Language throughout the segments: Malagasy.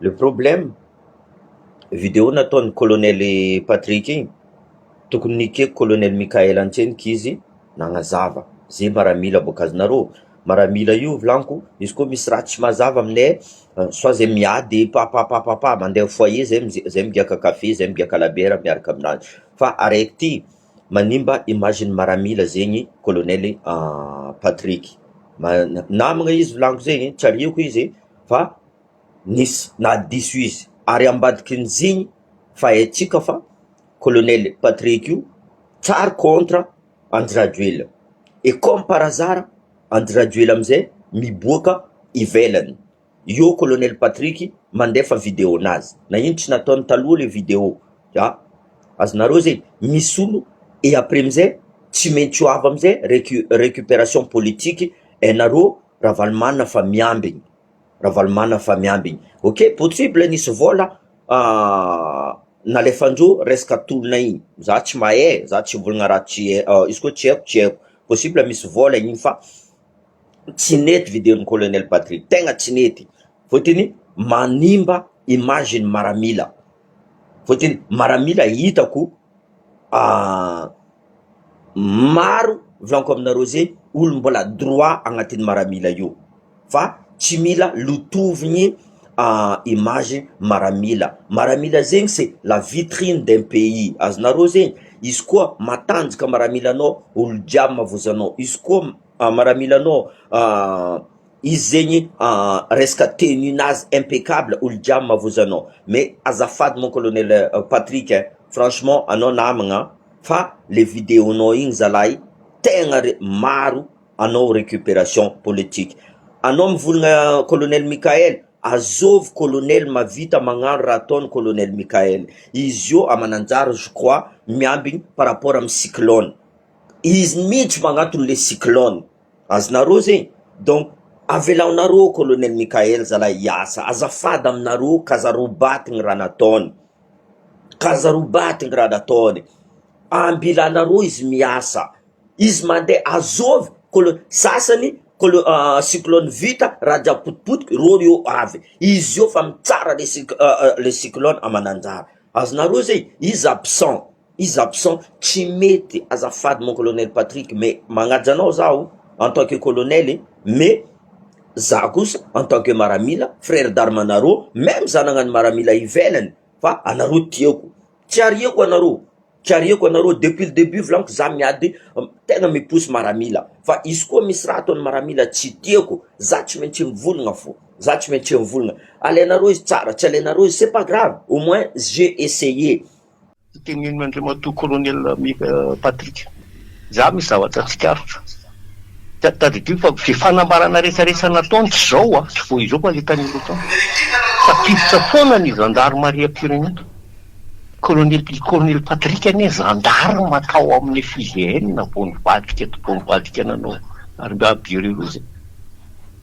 le problème vidéo nataon'ny colonel Patrick igny tokony nikeko colonel Mikael Antseniky izy nagnazava zay maramila boka azonareo maramila io vlanko izy koa misy raha tsy mazava aminay soit zay miady papapapapa mandeha foyer zay migaka café zay migaka labiera miaraka aminazy fa araiky ty manimba imagine maramila zegny colonel Patrick namagna izy vlanko zegny tsariako izy fa nisy na diso izy ary ambadikin'zigny fa haitsika fa colonel Patrick io tsary contre Andirajoelina et comme par hasard Andirajoelina amizay miboaka ivelany io colonel Patrick mandefa vidéo nazy na ino tsy nataony taloha le vidéo azonareo zegny misy olo et après amizay tsy maintsy hoavy amizay récupération politique ainareo Ravalomanana fa miambigny ok possible nisy vola nalefandreo resaka tolona igny za tsy mahay za tsy volagna raha tsy izy koa tsy haiko possible misy vola igny fa tsy nety vidéon'ny colonel Patrick tegna tsy nety fôtiny manimba imagine maramila fôtiny maramila hitako maro volanko aminareo zegny olo mbola droit agnatin'ny maramila io fa tsy mila lotovigny image maramila zegny c'est la vitrine d'un pays azonareo zegny izy koa matanjaka maramilanao olo jiaby mavozanao izy koa maramilanao izy zegny resaka tenunazy impeccable olo jiaby mavozanao mais azafady mon colonel Patrick franchement anao namagna fa le vidéonao igny zalahy tegna maro anao récupération politique anao mivolagna colonel Mikael azovy colonel mavita magnano raha ataony colonel Mikael izy io amananjara je crois miambigny par rapport amy cyclone izy mihitsy magnatony le cyclone azonareo zegny donc avelaonareo colonel Mikael zalahy iasa azafady aminareo kazarobatigny raha nataony ambilanareo izy miasa izy mandeha azovy sasany cyclone vita raha jiaby potipotiky ro io avy izy io fa mitsara le cyclone amananjara azonareo zegny izy absent tsy mety azafady mon colonel Patrick mais magnaja anao zaho en tant que colonel mais za kosa en tant que maramila frère d'armanareo même za nagnano maramila ivelany fa anareo tiako tsy ariako anareo depuis le début vlanko za miady tegna miposy maramila fa izy koa misy raha ataony maramila tsy tiako za tsy maintsy mivolagna alainareo izy tsara tsy alainareo izy c'est pas grave au moins j'ai essayé tenenina andriamatoa colonel Patrick za misy zavatra tsikarotra tadidio fa fifanambarana resaresa nataony tsy zao tsy vo izao fa le tanilo tao fa piditra foana ny gendarmerie pirenena colonel Patrick ane gendarme atao amin'ny FIGN na bony vadika nanao ary abireo zay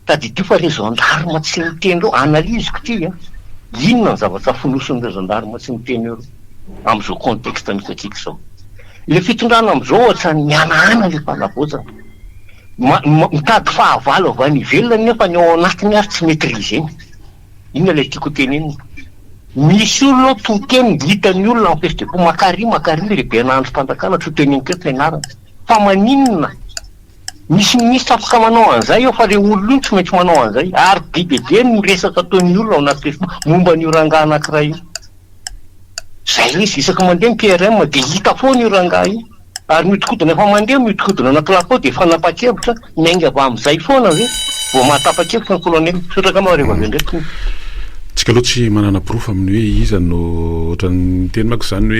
tadidio fa le gendarme tsy mitendreo analysiko ty inona ny zavatra fonoson'le gendarme tsy miteny ero am'izao contexte misy atsika zao le fitondrana am'izao ohatra mianahana le fanavozana mitady fahavalo avy any ivelona nefa ny ao anatiny ary tsy maîtrise iny le tiako tenenina misy olona toteny hitany olona en fait po makary lehibe anandro fanjakana tsy teneny ke fianarana fa maninona misy ministre afaka manao an'izay eo fa le olona io tsy maintsy manao an'izay ary bibebe miresaka ataon'ny olona ao anaty Facebook momba ny rangahy anankiray io zay izy isaky mandeha PRM de hita foana io rangahy io ary mihodikodina efa mandeha mihodikodina anaty lapao de fanapa-kevitra miainga avy am'izay foana hoe vao mahatapa-kevitra ny colonel sotraka mareva avy ndraiky tsika aloha tsy manana proof amin'ny hoe iza no ohatrany teny mako zany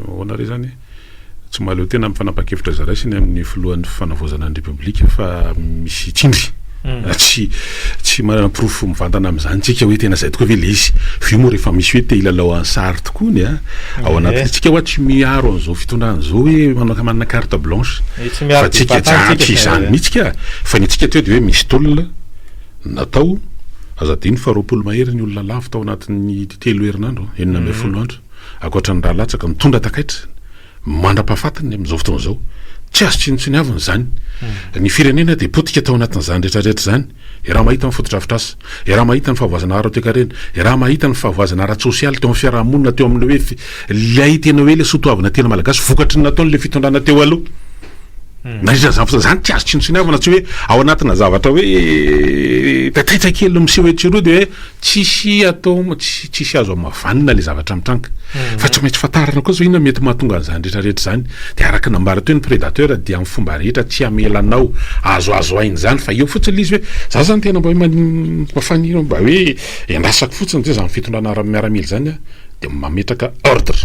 hoe onare zany tsy maleo tena amin'ny fanapa-kevitra zaraisiny amin'ny filohan'ny fanavozana ny république fa misy tsindry tsy manana proof mivantana am'izany tsika hoe tena zay tokoa ve le izy vio moa rehefa misy hoe te ilalao ansary tokoa ny ao anaty tsika hoa tsy miaro an'izao fitondran'izao hoe manana carte blanche fa tsika jaky izany mihitsika fa ny tsika teo de hoe misy tolona natao azadiny fa roapolo mahery ny olona lavo tao anatin'ny 3 herinandro 9 andro akoatra ny raha latsaka mitondra takaitra mandra-pahafatiny am'izao fotoana zao tsy azo tsinontsiniaviny zany ny firenena dia potika tao anatin'izany rehetrarehetra zany raha mahita ny fotodrafitrasa raha mahita ny fahavoazana ara-toekarena raha mahita ny fahavoazana ara-tsosialy teo amin'ny fiarahamonina teo amin'ny hoe lay tena hoe le sotoavina tena malagasy vokatry ny nataony le fitondrana teo aloha na zany tsy azo tsinontsiniavana tsy hoe ao anatina zavatra hoe taitaitra kely miseho etsiroa dia hoe tsisy atao tsisy azo amavanina le zavatra mitranka fa tsy maintsy fatarana koa zao inona mety mahatonga an'izany rehetrarehetra zany dia araka nambara teo ny prédateur dia amin'ny fomba rehetra tsy amelanao azoazo ainy zany fa eo fotsiny le izy hoe za zany tena mba hoe mafaniro mba hoe endrasako fotsiny zay zany fitondrana miaramila zany a dia mametraka ordre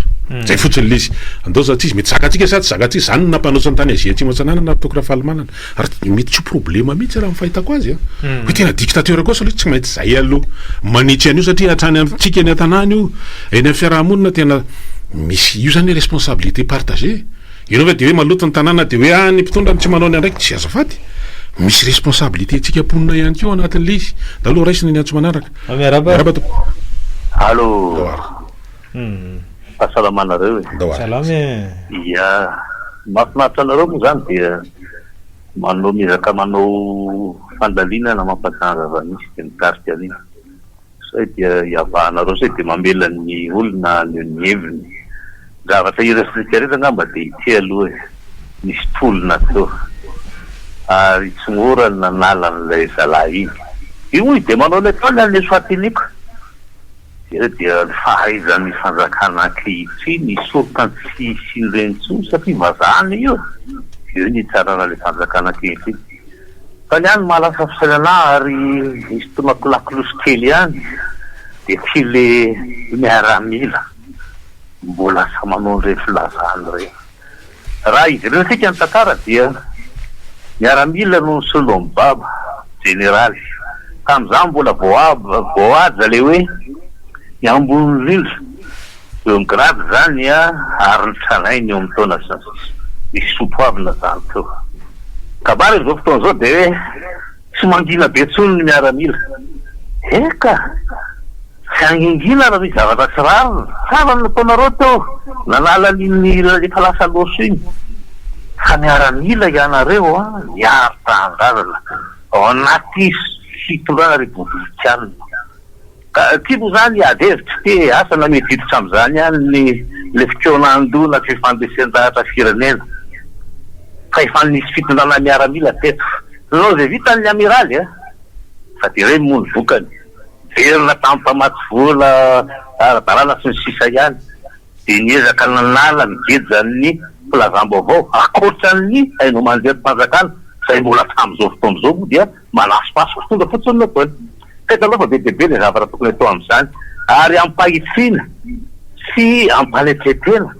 zay fotsiny le izy andao za tsy izy mety zakatsika sa tsy zakatsika zany no nampanosa ny tany azia atsimo antsanana na tokony rafalimanana ary mety tsy problema mihitsy raha mifahitako azy a hoe tena dictateur kosa aloha tsy maintsy zay aloha manitsy an'io satria hatrany antsika eny an-tanàna io eny amin'ny fiarahamonina tena misy io zany hoe responsabilité partagée ianao fa dia hoe maloto ny tanàna dia hoe ny mpitondra ny tsy manao ny andraiky tsy azafady misy responsabilité tsika mponina ihany keo anatin'le izy da aloha raisina ny antso manaraka miaraba tompoko allo fahasalamanareo salamy ia mahafinaritra anareo moa zany dia manao mizaka manao fandalinana mampatanjava misy dia mitarika an'iny say dia iavahanareo say dia mamela ny olona ny heviny zavatra iratsika angamba dia ity aloha misy tolona teo ary tsy mora ny nanalan'ilay zalahy iny io dia manao ilay taony any soatiniko dia fahaizan'ny fanjakana ankehitriny sorokany tsy rentsony satria vazahany io io ny tsarana le fanjakana ankehitriny fa ny any mahalasa fisainana ary misy tonakolakilosy kely ihany dia tsy le miaramila mbola sa manao nire filazany reny raha izy reny sika ny tantara dia miaramila no selon baba generaly tam'izany mbola voaja le hoe iambony rindra eo grady zany ary ny tranainy eo amin'ny taona misy sopoavina zany teo kabary zao fotoana zao dia hoe tsy mangina be tsony ny miaramila eka tsy angingina raha misy zavatra tsy rarina tsara ny nataonareo teo nanala ny efa lasa loso iny fa miaramila ianareo miaro tanindrazana ao anaty fitondrana republikanina tiako zany adevitra te asa na mety hiditra am'izany any le fikeonandona tsy fifandesen-dahatra firenena fa efa nisy fitondrana miaramila teto nao zay vitan'ny amiraly fa dia reny moa ny vokany verina tamin'ny mpamatsy vola ara-dalàna sy ny sisa ihany dia niezaka nanala mijeja ny filazam-baovao akoatran'ny hainao manjery mpanjakana zay mbola tamin'izao fotoana izao moa dia manasipaso tonga fotsiny nataony kaita aloha fa be debe le zavatra tokony atao amin'izany ary ampahitsina sy ampaletretena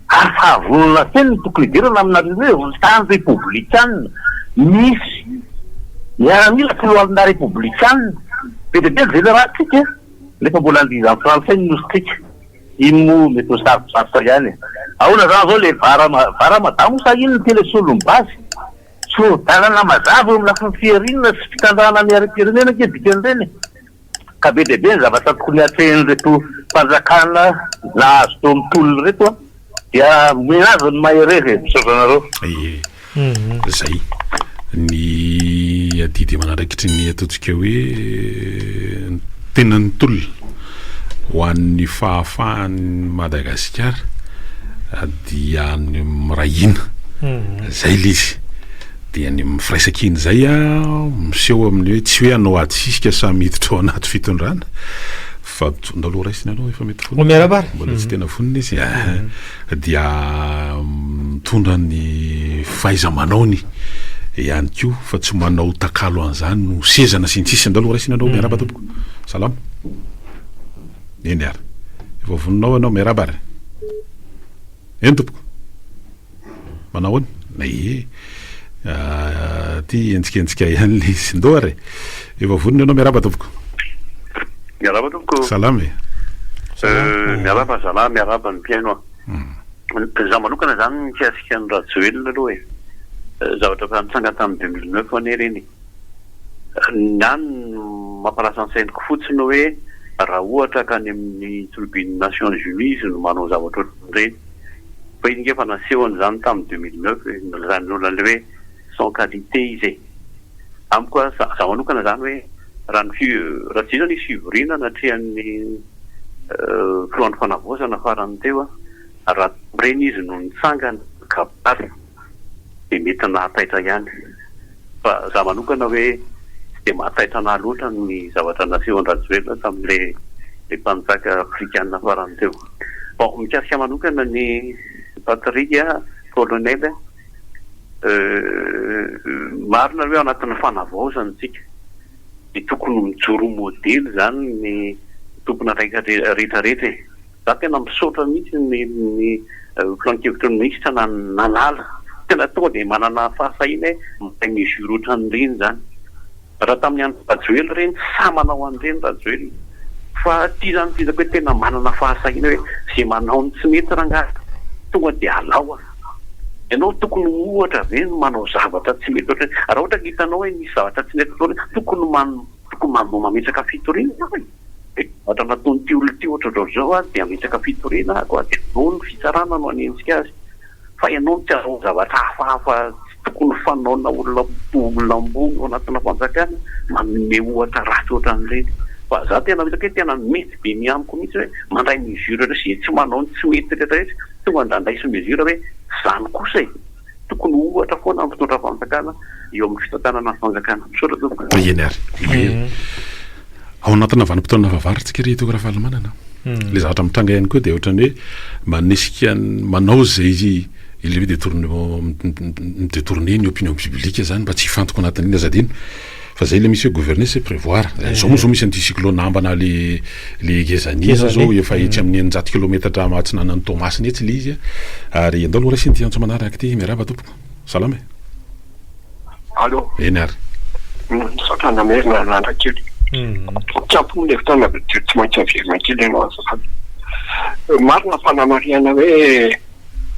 ary fahavonona teny ny tokony hidirana aminareo hoe tany republikanina misy miaramila filohalina republikanina be debe le generatsika nefa mbola andiza amin'ny fransay ny nositsika iny mo mety ho sarosarotra ihany ahoana zany zao le vara madamo sa iny ny telesolom-basy so tanana mazava eo amin'ny lafiny fiarinana sy fitandrana miaram-pirenena ke dikan'ireny ka be debe ny zavatra tokony atrehin' reto mpanjakana na azo teo amin'ny tolona reto dia minazy ny maherery misaozanareo zay ny adidy manandraikitry ny ataontsika hoe tena ny tolona ho an'ny fahafahany Madagasikara dia ny mirahina zay le izy dia ny mifiraisakiny zay miseho amin'ny hoe tsy hoe anao ady sisika sa miditra ao anaty fitondrana fa ndaloha raisiny aloha efa mety miarabara mbola tsy tena vonina izy dia mitondra ny fahaiza-manaony ihany ko fa tsy manao takalo an'izany no sezana sy ny tsisy ndaloha raisiny anao miaraba tompoko salama eny ary efa voninao anao miarabara eny tompoko manao any na ty entsikentsika ihany le izy ndo ary efa vonina anao miaraba tompoko miaraba tompoko salama miaraba zala miaraba ny mpiaino za manokana zany mitiasika ny rajoelona aloha zavatra fa nitsanga tamin'ny 2009 ane reny nyany mampalasa ansainiko fotsiny hoe raha ohatra ka any amin'ny tribune Nations Unies no manao zavatra ohatrany reny painge fa nasehony zany tamin'ny 2009 zany olona le hoe sans qualité izy amiko za manokana zany hoe raha tsy zany fivoriana natrehan'ny filohan'ny fanavozana farany teo raha reny izy no nitsangana kabary de mety nahataitra ihany fa za manokana hoe tsy de mahataitra anahy loatra ny zavatra nasehony Rajoelina tamin'le mpanjaka afrikanina farany teo. Bon, mikasika manokana ny Patrika colonel marina hoe anatin'ny fanavaozana tsika de tokony mijoro modely zany ny tompona rehetrarehetra za tena misaotra mihitsy ny filohan-kevitry ny minisitra nanala tena tonga de manana fahasahina hoe mesure ohatran'ireny zany raha tamin'ny andro Rajoelina reny sa manao an'ireny Rajoelina fa ty zany fizako hoe tena manana fahasahina hoe zay manao ny tsy mety rangahy tonga de alao ianao tokony ohatra ve manao zavatra tsy mety ohatry raha ohatra ka hitanao hoe misy zavatra tsy mety ohatry tokony mametsaka fitoriana ohatra nataony ty olona ty ohatra zao de ametsaka fitoriana ako de no ny fitsarana no anentsika azy fa ianao tsy azao zavatra hafahafa tokony fanaona olona ambony ao anatina fanjakana manome ohatra ratsy ohatran'ireny fa za tena misaka hoe tena mety be miamiko mihitsy hoe mandray mesure re zay tsy manao ny tsy mety rehetrarehetra tonga ndandray sy mesure hoe zany kosa tokony ohatra foana amin'ny fitondra fanjakana eo amin'ny fitantanana fanjakana misaotra eny ary ao anatina vanim-potoana vavarytsika ry toko raha fahalamanana le zavatra mitranga ihany koa de ohatrany hoe manesika manao zay il veut détourner ny opinion publique zany mba tsy hifantoko anatin'iny azadino fa zay le misy hoe gouverner c'est prévoir zao moa zao misy an'ity cyclone ambana le gezaniza zao efa etsy amin'ny 100 kilometatra mahatsinanany Tomasiny etsy le izy ary andao aloha rasiny ty antso manaraka ty miarahaba tompoko salama allo eny ary sakana merina nandrakely tiampony le fotoana tsy maintsy averina kely ianao azafady marina fanamariana hoe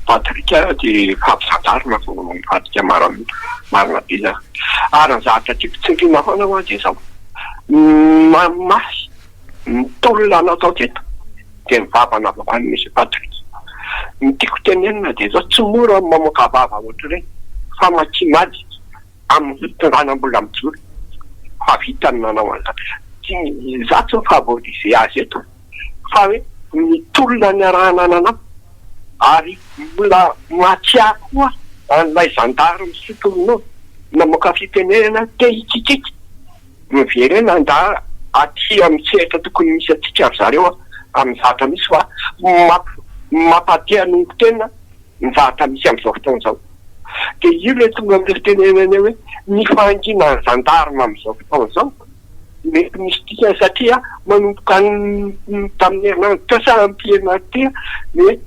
Patrika de fampisandarina vo Patrika marina be za ary ny zavatra tiako tsingina foana hoa de zao masy mitolona natao teto de mivavana vavany misy Patrika ny tiako tenenina de zao tsy mora mamoaka vava ohatra reny fa makimady amin'ny tonganam-bola mijoro fa vitany nanao an'izany za tsy mifavorize azy eto fa hoe mitolona ny arahana nanao ary mbola mahatsiako koa an'ilay zandary misotolonao namoaka fitenenana te ikikiky miverena anda aty amin'ny sehatra tokony misy atsika ry zareo amin'ny zavatra misy fa mampatea nongo tena ny zavatra misy amin'izao fotoana zao de io le tonga amin'le fitenenana hoe ny fahangina ny zandarina amin'izao fotoana zao mety misy tika satria manomboka tamin'ny herinandro teo sa ampierina tia hoe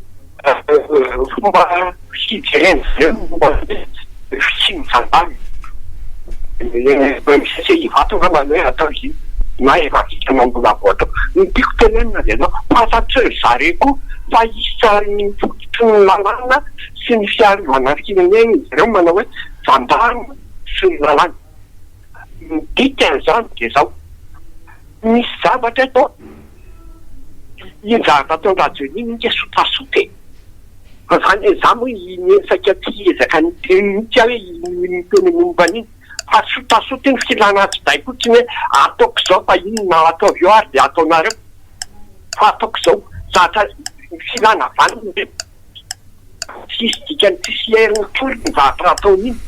fomba fijerena fomba fisiny zandary misy hivatona mano hoe atao izy na efa vita mambola voatao ny tiako tenenina de zao fatatso zareko fa isany fototry ny lalàna sy ny fiarivana firenena izy ireo manao hoe zandarina sy ny lalàna ny dikan'izany de zao misy zavatra atao iny zavatra atao Rajoelina iny sotasote fa zany za moa inesaka ty ezaka ny tenitsy hoe miteny momban'iny fa sotasote ny filana azy day fotsiny hoe ataoko zao fa iny na ataovy eo ary de ataonareo fa ataoko zao zatra filana vaniny tsisy dikany tsisy heriny tory ny zavatra ataon'iny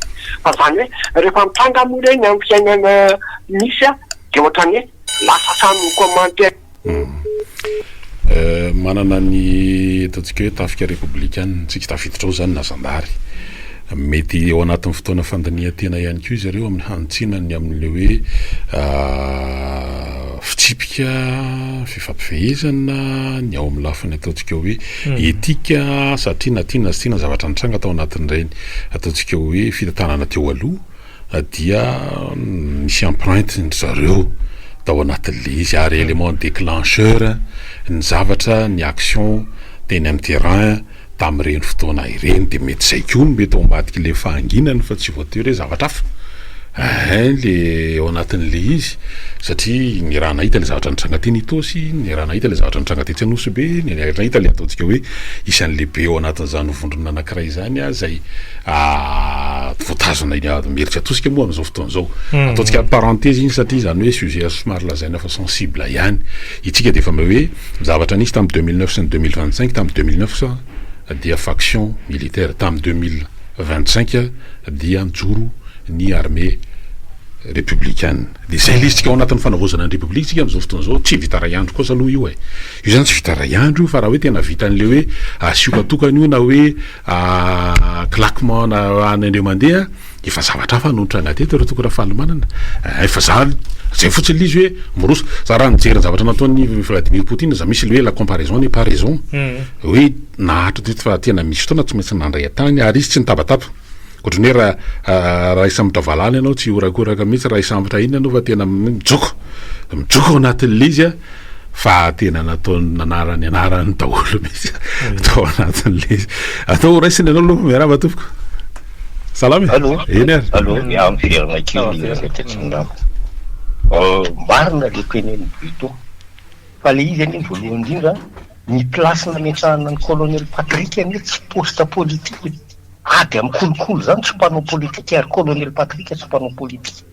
fa zany hoe rehefa mitranga moa reny amin'ny fiainana misy de ohatrany hoe lasa samy commentaire manana ny ataontsika hoe tafika républicaine tsika tafiditra ao zany na zandary mety eo anatin'ny fotoana fandanian-tena ihany koa izy ireo amin'ny hanitsinany amin'le hoe fitsipika fifampifehezana ny ao amin'ny lafiny ataontsika hoe etika satria natiana sy tiana zavatra nitranga atao anatin'ireny ataontsika hoe fitantanana teo aloha dia misy empreinte ny zareo tao anatin'le izy ary élément déclencheur ny zavatra ny action teny amin'ny terrain tamin'ireny fotoana ireny de mety zay koa no mety ao ambadiky le fahanginany fa tsy voatery hoe zavatra hafa le ao anatin'le izy satria ny raha nahita le zavatra nitrangateny itosy, ny raha nahita le zavatra nitrangatetsy anosy be, ny raha nahita le ataontsika hoe isan'ny lehibe ao anatin'izany vondrona anankiray zany zay voatazona meritra atosika moa amin'izao fotoan'izao. Ataontsika parenthèse iny satria zany hoe sujet somary lazaina fa sensible ihany. Itsika dia efa hoe zavatra nisy tamin'ny 2009 sy ny 2025, tamin'ny 2009 dia faction militaire, tamin'ny 2025 dia mijoro ny armée républicaine. De zay le tsika ao anatin'ny fanavozana ny république tsika amin'izao fotoan'izao tsy vita ray andro kosa aloha io io zany tsy vita ray andro fa raha hoe tena vitan'le hoe asiokatokana io na hoe claquement na an'andreo mandeha efa zavatra hafa no nitranga teto raha tokony fahalimanana efa zay fotsiny l'izy hoe moroso za raha nijery ny zavatra nataony Vladimir Poutine za misy le hoe la comparaison n'est pas raison hoe nahatra teto fa tena misy fotoana tsy maintsy nandray an-tany ary izy tsy nitabataba ohatrany hoe raha isambotra valany ianao tsy horakoraka mihitsy raha isambotra iny ianao fa tena mijoko ao anatin'le izy fa tena nataony anarany daholo mihitsy atao anatin'le izy atao raisiny ianao aloha miarahaba tompoko salamy eny ary am'fierina kely tetsindrama marina le teneny bito fa le izy any voalohany indrindra ny place nametrahana ny colonel Patrick any tsy poste politique ady amin'ny kolokolo zany tsy mpanao politique ary colonel Patrick tsy mpanao politique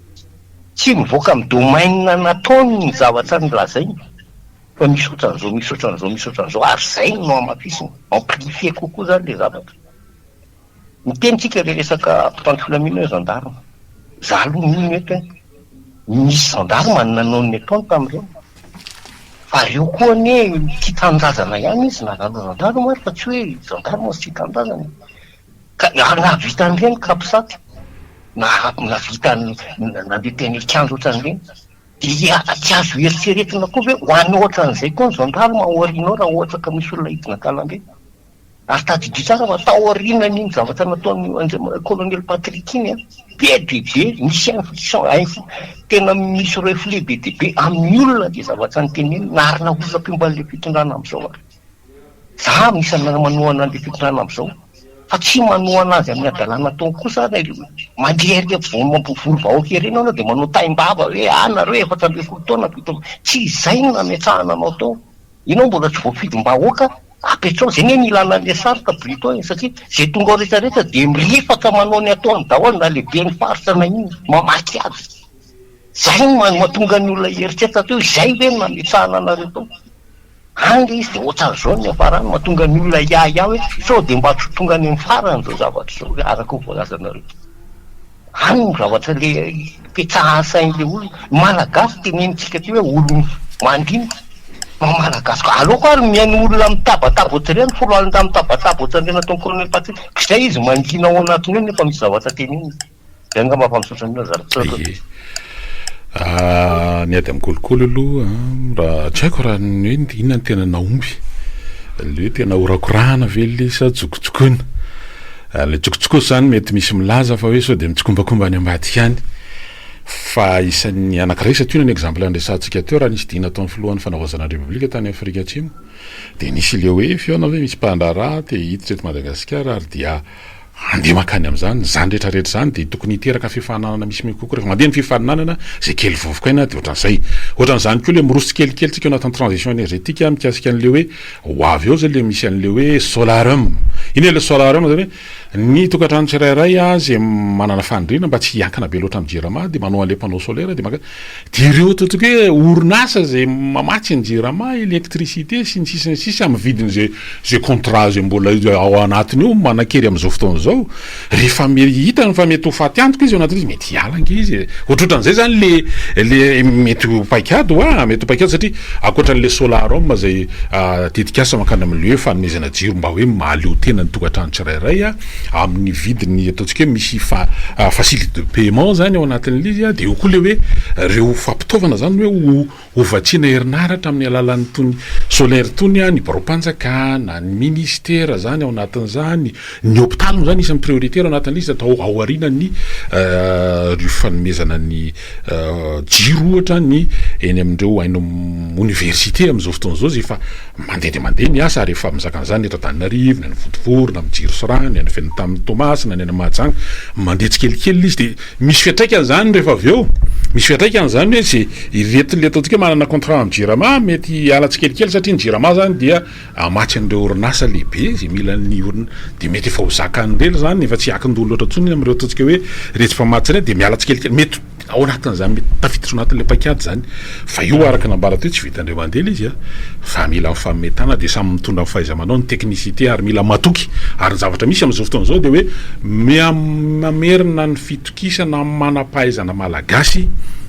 tsy mivoaka amin'ny domaine nataony ny zavatra ny lazainy fa misy ohatran'izao ary zay no amafisiny amplifie kokoa zany le zavatra mitenitsika le resaka pamfilamina hoe gendarme za aloha mino eto misy gendarme nanao ny ataony tamin'ireo fa reo koa ne tia tanindrazana ihany izy nanano gendarme ary fa tsy hoe gendarme sy tia tanindrazana ka navita an'ireny kapisaty navita nandeha teny kianjo ohatran'ireny dia tsy azo eritreretina koa hoe ho any ohatran'izay koa ny gendarme aorianao raha ohatra ka misy olona hidina kalambe ary tadidio tsara fa taoriana n'iny zavatra nataony colonel Patrick iny be debe misy tena misy reflet be debe amin'ny olona de zavatra ny teneny narina olona mpiomban'le fitondrana amin'izao ary za misana manohana an'le fitondrana amin'izao fa tsy manohana azy amin'ny adalàna taony kosa mandery mampivory vahoaka ery anao de manao taimbava hoe nareo efatra amby folo taona tsy izay no nametrahana anao tao inao mbola tsy voafidy mbahoaka apetrao zay ny ilana le saroka brito satria zay tonga ao rehetrarehetra de mirefaka manao ny ataony daholo na lehibe ny faritra na iny mamaky azy zay mahatonga ny olona heritreritra teo zay hoe nametrahana anareo tao ange izy de ohatran'izao ny afarany mahatonga ny olona ia hoe sao de mba tsy tonga ny farany zao zavatra zao araka ho voalazanareo any ny zavatra le petsahasain'le olona malagasy tenenitsika ty hoe olo mandriny malagasy ko aloha ary miainy olona mitabataba ohatrany folo alina mitabataba ohatrany nataony colonel Patrick zay izy mangina ao anatiny eo nefa misy zavatra teniny de anga mampamisotra amina zavatra ny ady amin'ny kolokolo aloha raha tsy haiko raha ny hoe inona ny tena naomby le hoe tena horakorahana ve le sa jokojokoina le jokojokoso zany mety misy milaza fa hoe sao de mitsokombakomba ny ambadika any fa isan'ny anankiray satria ny exemple andresantsika teo raha nisy dina taon'ny filohan'ny fanavozana république tany Afrika Atsimo de nisy le hoe fiona hoe misy mpandraraha te hiditra eto Madagasikara ary dia andeha makany amin'izany zany rehetrarehetra zany de tokony hiteraka fifaninanana misy kokoa rehefa mandeha ny fifaninanana zay kely vovoka ina de ohatran'izany koa le miroso tsikelikely tsika eo anatin'ny transition énergétique mikasika an'le hoe ho avy eo zay le misy an'le hoe solarium iny le solarium zany hoe ny tokatrano tsirairay zay manana fanindrina mba tsy hiankana be loatra amin'ny jirama de manao an'le panneau solaire de ireo totoka hoe orinasa zay mamatsy ny jirama électricité sy ny sisy amin'ny vidiny zay contrat zay mbola ao anatiny io manakery amin'izao fotoan'izao rehefa hita fa mety ho faty antoka izy ao anatin'izy mety hialanga izy ohatrohatran'izay zany le mety ho paikady mety ho paikady satria akoatran'le solarium zay tetikasa makany amin'le hoe fanomezana jiro mba hoe mahaleo tena ny tokatrano tsirairay amin'ny vidiny ataontsika hoe misy facilité de paiement zany ao anatin'le izy de eo koa le hoe reo fampitaovana zany hoe hovatsiana herinaratra amin'ny alalan'ny tony solaire tony ny baro-panjakana ny ministère zany ao anatin'izany ny hôpitaly zany isan'ny prioritaire ao anatin'le izy atao aoriana ny rio fanomezana ny jiro ohatra ny eny amindreo haino université amin'izao fotoan'izao zay efa mandeha de mandeha miasa rehefa mizaka an'izany eto Antananarivo ny vorona mijiro sorany any feny tamin'ny tomasina ny any mahajanga mandeha tsikelikely izy de misy fiatraikany zany rehefa avy eo misy fiatraikany zany hoe sy iretin'le ataontsika hoe manana contrat amin'ny jirama mety ala tsikelikely satria ny jirama zany dia amatsy an'ireo orinasa lehibe zay mila ny orina de mety efa ho zakan'ireny zany efa tsy akindolo loatra ntsony amin'ireo ataontsika hoe rehetra fa matsy reny de miala tsikelikely mety ao anatin'izany mety tafiditra ao anatin'le pakiady zany fa io araka nambara teo tsy vitandreo mandela izy fa mila mifametana de samy mitondra ny fahaiza-manao ny teknicité ary mila matoky ary ny zavatra misy amin'izao fotoana zao de hoe mamerina ny fitokisana manam-pahaizana malagasy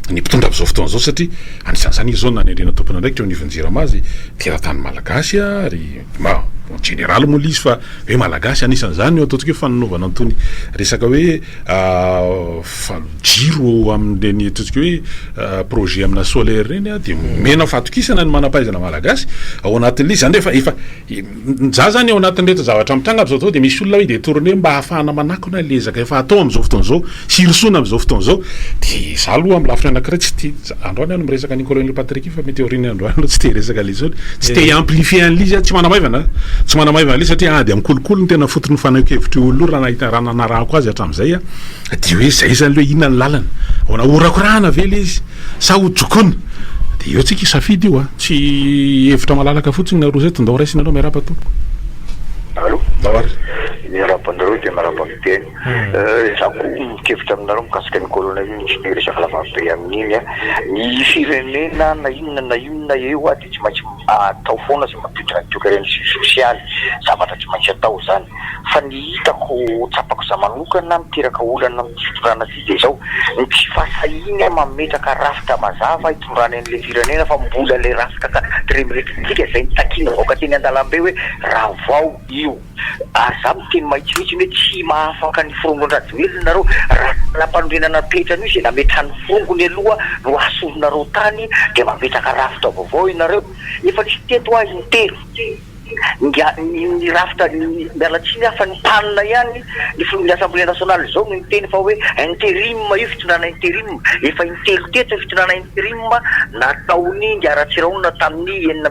ny mpitondra amin'izao fotoana zao satria anisan'izany izy zao nanendrena tompona ndraiky teo nivonjirama azy teratany malagasy ary général moa izy fa hoe malagasy anisan'izany ataontsika hoe fananovana antony resaka hoe jiro amin'ireny ataontsika hoe projet amina solaire reny de mena fatokisana ny manam-pahaizana malagasy ao anatin'le zany efa za zany ao anatin'rehetra zavatra mitranga am'izao zao de misy olona hoe de tourné mba hahafahana manakona lezaka efa atao am'izao fotoana zao sy irosoana am'izao fotoana zao de za aloha amin'ny lafitra anankiray tsy te androany ano miresaka ny colonel Patrick fa mety oriny androany tsy te resaka le zao tsy te amplifier an'izy tsy manamaivana tsy manamaivana le satria de amkolokolo ny tena fotony fanakevitry olo raha nahita raha nanarahako azy hatram'izay de hoe zay zany le inona ny lalana ona orakorahana ve le izy sa hojokona de eo tsika isafidy io tsy hevitra malalaka fotsiny na roa zay tondao raisina anao miarapa tompo allo dawary miarabanareo de miaraba miteny zako mikevitra aminareo mikasika ny colonel tsy de resaka lavabe amin'iny ny firenena na inona eo de tsy maintsy atao foana sy mampiditra ny toekareny sosialy zavatra tsy maintsy atao zany fa ny hitako tsapako za manokana miteraka olana amin'ny fitondrana ty de zao ny tsy fasahiny mametraka rafitra mazava hitondrany an'le firenena fa mbola le rafitra tremirepublika zay nitakina vaoka teny an-dalambe hoe raha vao io za miteny mahitsihitsy hoe tsy mahafaka ny firongon-drajoely nareo raha lampanondrenana petrany io zay nametrany firongony aloha no asolonareo tany de mametraka rafitra vaovao inareo efa nisy teto azy intero ny rafitra mialatsiny afa ny tanina ihany ny assemblée nationale zao no miteny fa hoe intérim io fitondrana intérim efa intelo teto fitondrana intérim nataony ngiaratsiraona tamin'ny 9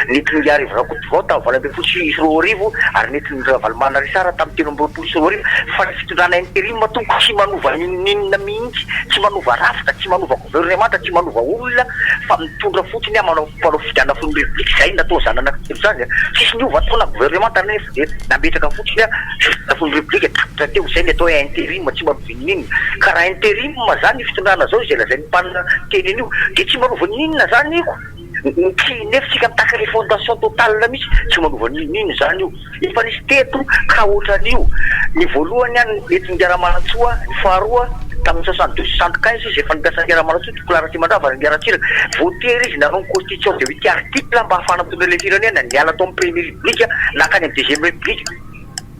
nety ny arivo tamin'ny 20 ary nety ny ravalomana risara tamin'ny 13 fa ny fitondrana intérim toko tsy manova ninona mihitsy tsy manova rafitra tsy manova gouvernemanta tsy manova olona fa mitondra fotsiny manao fidiana fony république zay natao zany zany tsisy niova ataona gouvernemanta nefa de nametraka fotsiny fony république tapitra teo zay ny atao hoe intérim tsy manova ninona karaha intérim zany fitondrana zao zay lazay mpanina teny an'io de tsy manova ninona zany iko nefa tsika mitaka le fondation totale mihitsy tsy manova ninona zany io efa nisy teto ka ohatran'io ny voalohany any mety ngiaramanantsoa ny faharoa tamin'ny 62-75 izy efa nipiasa ngiaramanantsoa tokolara ty mandrava ngiaratsiraka votery izy nanao ny constitution de 8 article mba hafana mitondra le firenena niala tao amin'ny premier république nakany amin'ny deuxième république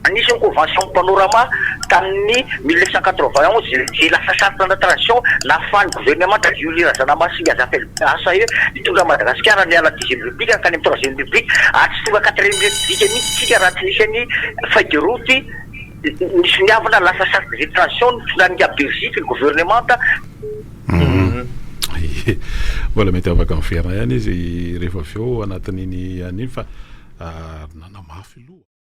anisy ny convention panorama tamin'ny 1991 zay lasa charte de transition nafany gouvernement de Jules Razanamasinga asa hoe mitondra Madagasikara niala 10e république nakany amin'ny 3e république tsy tonga 4e république mihitsy tsika raha tsy nisy ny feuille de route nisy niavana lasa charte de transition nitondran'nga Belgique ny gouvernement mbola mety afaka miferna ihany izy rehefa avy eo anatin'iny aniny fa nanamafy loha